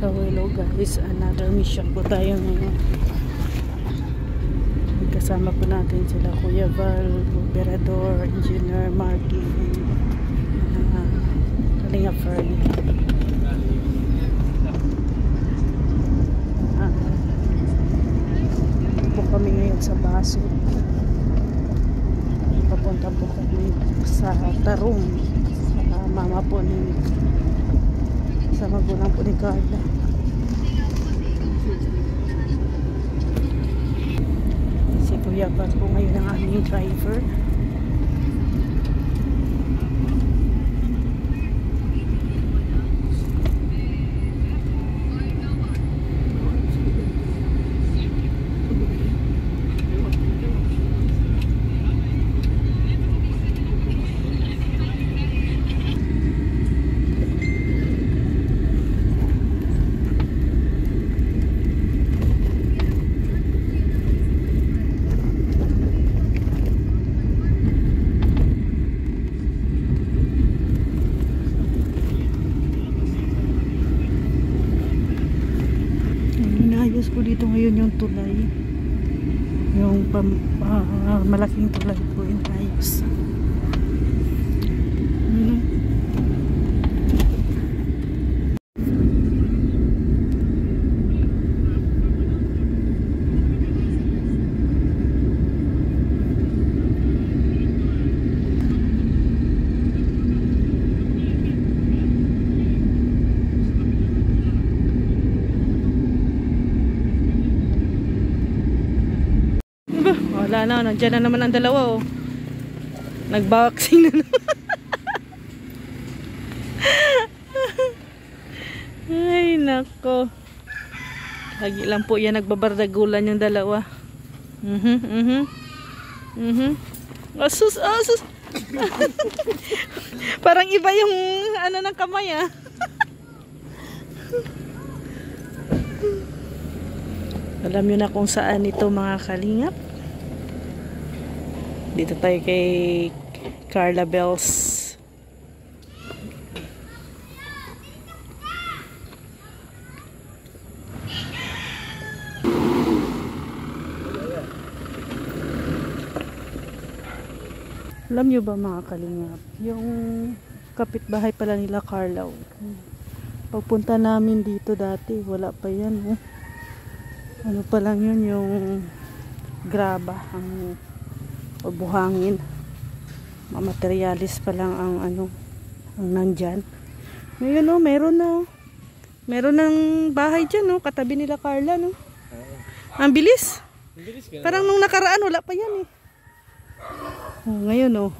So hello guys, another mission po tayo ngayon. Kasama po natin sila Kuya Val, Operador, Engineer Marky, Kalinga Fernie. Po kami ngayon sa Baso. Papunta po kami sa Tarong, sa mama po ni, sa magulang po ni Carla. Si Kuya Val po ngayon ang aming driver. Inayos ko dito ngayon yung tulay, yung malaking tulay po inayos. Wala na, nandiyan na naman ang dalawa oh. Nag-boxing na naman. Ay nako. Lagi lang po yan nagbabardagulan yung dalawa. Asus, asus. Parang iba yung ano ng kamay ah. Alam nyo na kung saan ito mga kalingap. Dito tayo kay Carla Bells. Alam nyo ba mga kalingap, yung kapitbahay pala nila Carla, pagpunta namin dito dati, wala pa yan. Ano pa lang yun, yung graba, ang o buhangin, materialis pa lang ang ano ang nandyan. Ngayon oh, meron na meron ng bahay dyan oh, katabi nila Carla no. Ang bilis, parang nung nakaraan wala pa yan eh. Oh, ngayon oh,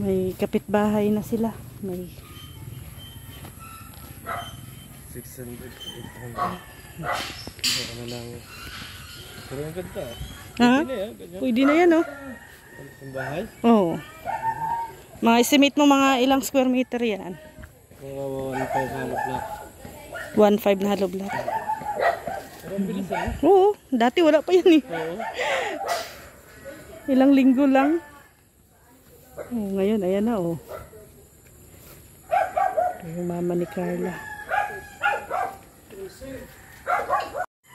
may kapitbahay na sila, may 600 ano lang. Pero ang ganda. Ha? Pwede na yan, oh. Ang bahay? Oo. Mga estimate mo mga ilang square meter yan? Mga 1.5 hollow block. 1.5 na hollow block. Pero ang bilis yan. Oo. Dati wala pa yan eh. Oo. Ilang linggo lang. Oh, ngayon, ayan na, oh. Yung mama ni Carla.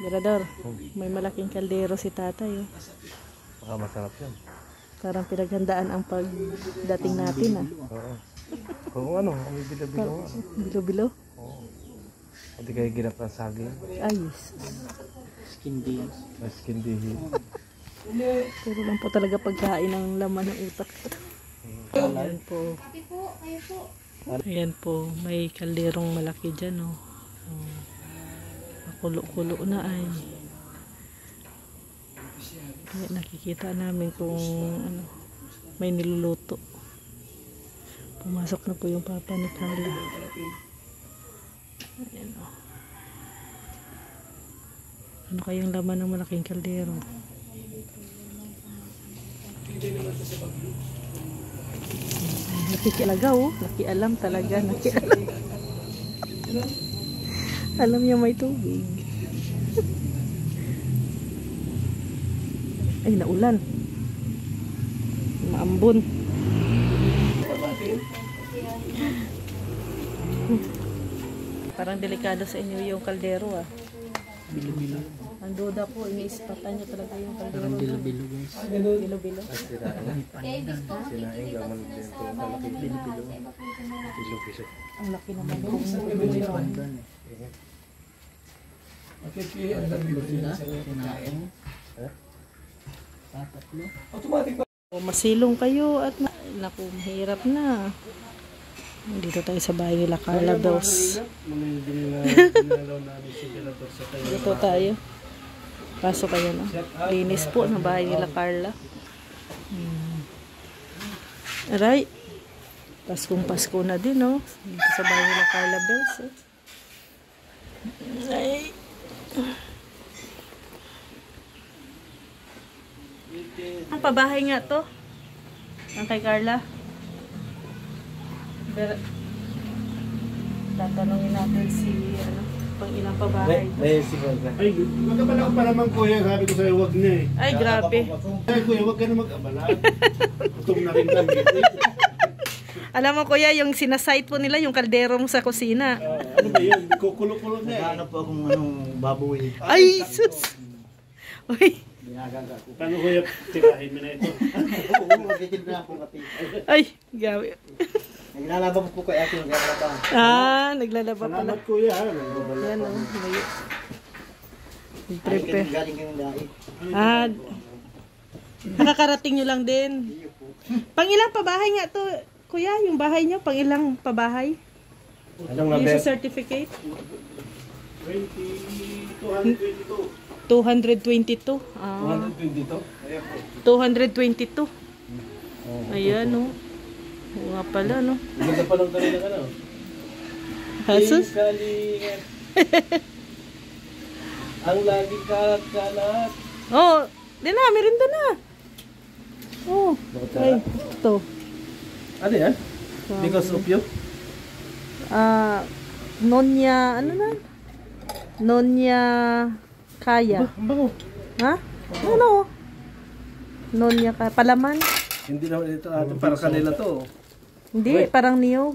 Mirador, may malaking kaldero si tatay. Baka masarap yan. Parang pinaghandaan ang pagdating natin ah. Oo. Kung ano, may bilo-bilo. Bilo-bilo? Oo. Hindi kayo ginap ng saging. Ayos. Skindi. Skindi. Puro lang po talaga pagkain ng laman ng utak. Ayan po. Ayan po, may kalderong malaki dyan oh. Kulo-kulo na ay. Kaya nakikita namin kung ano, may niluluto. Pumasok na po yung papa ni Carla. Ayan o. Ano kayang laman ng malaking kaldero? Nakikialaga oh. Nakialam talaga. Nakialam. Alam niya may tubig. Ay, naulan. Maambon. Parang delikado sa inyo yung kaldero ah. Bilo-bilo. Ang duda po, iniispatan niyo talaga yung kaldero. Parang bilo-bilo guys. Bilo-bilo. Sinaing gaman din ito. Kalaki. Bilo-bilo. Bilo-bilo. Ang laki naman yung Ban-ban eh. Sinaing. Tatatlo. Masilong kayo at naku, mahirap na. Dito tayo sa bahay nila Carla Bells. Dito tayo. Pasok kayo no. Linis po ng bahay nila Carla. Aray. Paskong Pasko na din no. Dito sa bahay nila Carla Bells. Ay. Ang pabahay nga to. Ang kay Carla. Tatanungin natin si pang ilang pabahay. May sigaw ka. Ay, mag-abala ko pa naman kuya. Sabi ko sa'yo, wag na eh. Ay, grabe. Ay kuya, wag ka na mag-abala. Gutom na rin kami. Alam mo kuya, yung sinasite po nila yung kaldero mo sa kusina. Ano ba yun? Kukulo-kulo na eh. Naghanap po akong baboy. Ay, sus! Uy, Ginagaga ko. Paano kuya, tirahin mo na ito? Oo, magtitimpa ako kape. ay, gabi. Naglalaba po kay ate yung naglalaba. Naglalaba pala. Salamat kuya. Ha? Nagabala Yan pa. o, may... Prepare. Prepare. Galing kayong dait. Nakakarating nyo lang din. Pang ilang pabahay nga to, kuya, yung bahay nyo, pang ilang pabahay? Anong Yung number? sa certificate? 222. 222. 122? 222. Ayan, no. Oo nga pala, no. Ganda pa lang kanina ka na. Hasus? Kalingat. Ang laging kalat-kalat. Oh, di na, merinda na. Oh, Bakit ay, kalat? ito. Ano yan? Because of you? Nonya, ano na? Nonya Kaya. Ang bango. Ha? Ano? Nonya Kaya. Palaman? Hindi naman ito atin. Para kanila to. Hindi, parang niyog.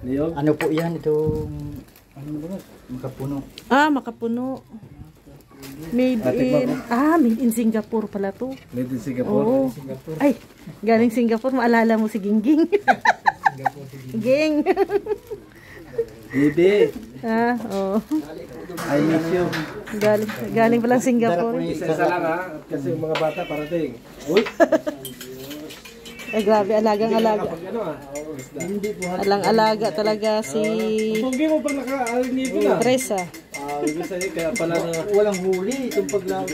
Niyog? Ano po yan? Itong... Ano ba? Makapuno. Makapuno. Made Ate, in... made in Singapore pala to. Made in Singapore. Oo. Ay, galing Singapore. Maalala mo si Gingging. Ging. Bibi, Oo. I miss you. Galing palang Singapore. Isa-isa lang ha. Kasi yung mga bata parating. Uy! Ay, grabe. Alagang-alaga. Kapag ano ha. Hindi po. Alang-alaga talaga si Pugin mo pag naka-alinipo na. Teresa. Ibig sabihin kaya pala na... Walang huli itong paglago.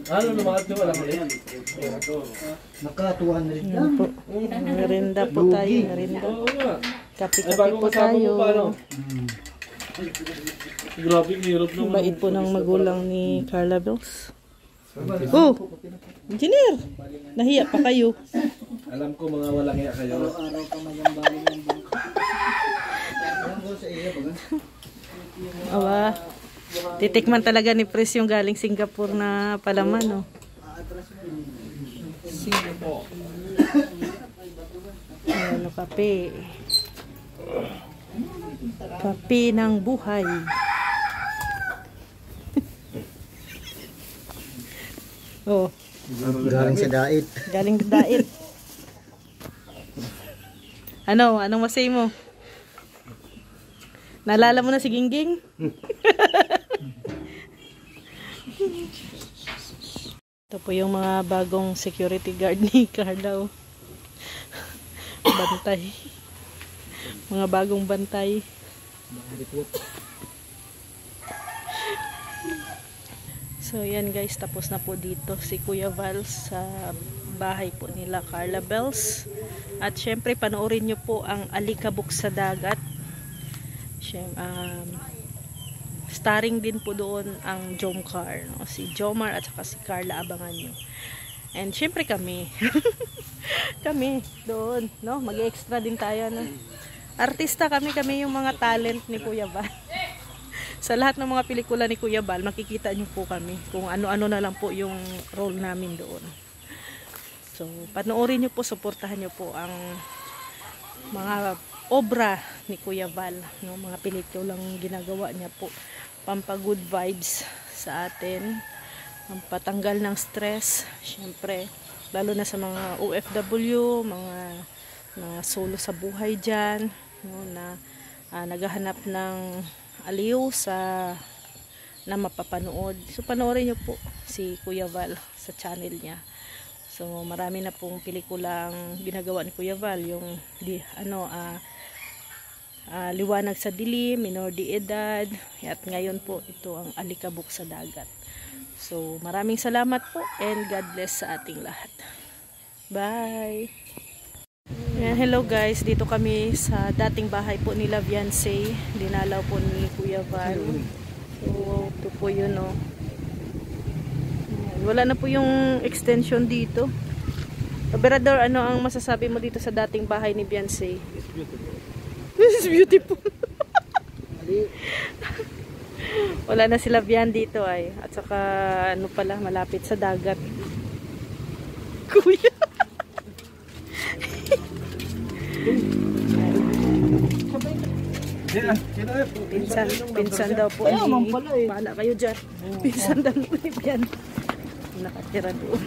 Ano lumakat nyo? Walang huli. Nakatuhan na rin Yan lang. po. Merinda po tayo. Merinda. Oo nga. Ay, Kape-kape bago po kasama tayo. mo pa ano? Grabe, hirap naman. Bait po ng magulang ni Carla Bells. Oh! Engineer! Nahiya pa kayo. Alam ko mga walang iya kayo. Araw pa mayambaling ng bangka. Alam ko sa iyo ba? Awa. Titikman talaga ni Pres yung galing Singapore na palaman, no? Singapore. Ano, kape. Kape ng buhay. Oh, Galing sa dait. galing dait. Ano? Anong masay mo? Naalala mo na si Gingging? Ito po yung mga bagong security guard ni Carla. Bantay. Mga bagong bantay. So yan guys, tapos na po dito si Kuya Val sa bahay po nila Carla Bells. At syempre panoorin nyo po ang Alikabok sa Dagat. Starring din po doon ang Jomcar, no? Si Jomar at saka si Carla, abangan nyo. And syempre kami kami doon, no? Mag-extra din tayo, no? Artista kami yung mga talent ni Kuya Val. Sa lahat ng mga pelikula ni Kuya Val, makikita nyo po kami kung ano-ano na lang po yung role namin doon. So, panoorin nyo po, suportahan nyo po ang mga obra ni Kuya Val, no? Mga pelikulang ginagawa niya po, pampa-good vibes sa atin, pampatanggal ng stress, syempre, lalo na sa mga OFW, mga solo sa buhay dyan, no? Na naghahanap ng aliw na mapapanood. So panoorin niyo po si Kuya Val sa channel niya. So marami na pong pelikulang ginagawa ni Kuya Val, yung Liwanag sa Dilim, Minor de Edad, at ngayon po ito ang Alikabok sa Dagat. So maraming salamat po and God bless sa ating lahat. Bye! Ayan, hello guys, dito kami sa dating bahay po nila Beyonce, dinalaw po ni Kuya Val. So ito po yun, oh. Ayan, wala na po yung extension dito. Operador, ano ang masasabi mo dito sa dating bahay ni Beyonce? It's beautiful. This is beautiful. Wala na sila Bian dito ay. At saka ano pala, malapit sa dagat. Kuya. Pinsan daw po ni. Bahala kayo dyan. Pinsan daw po ni Bian. Nakatira doon.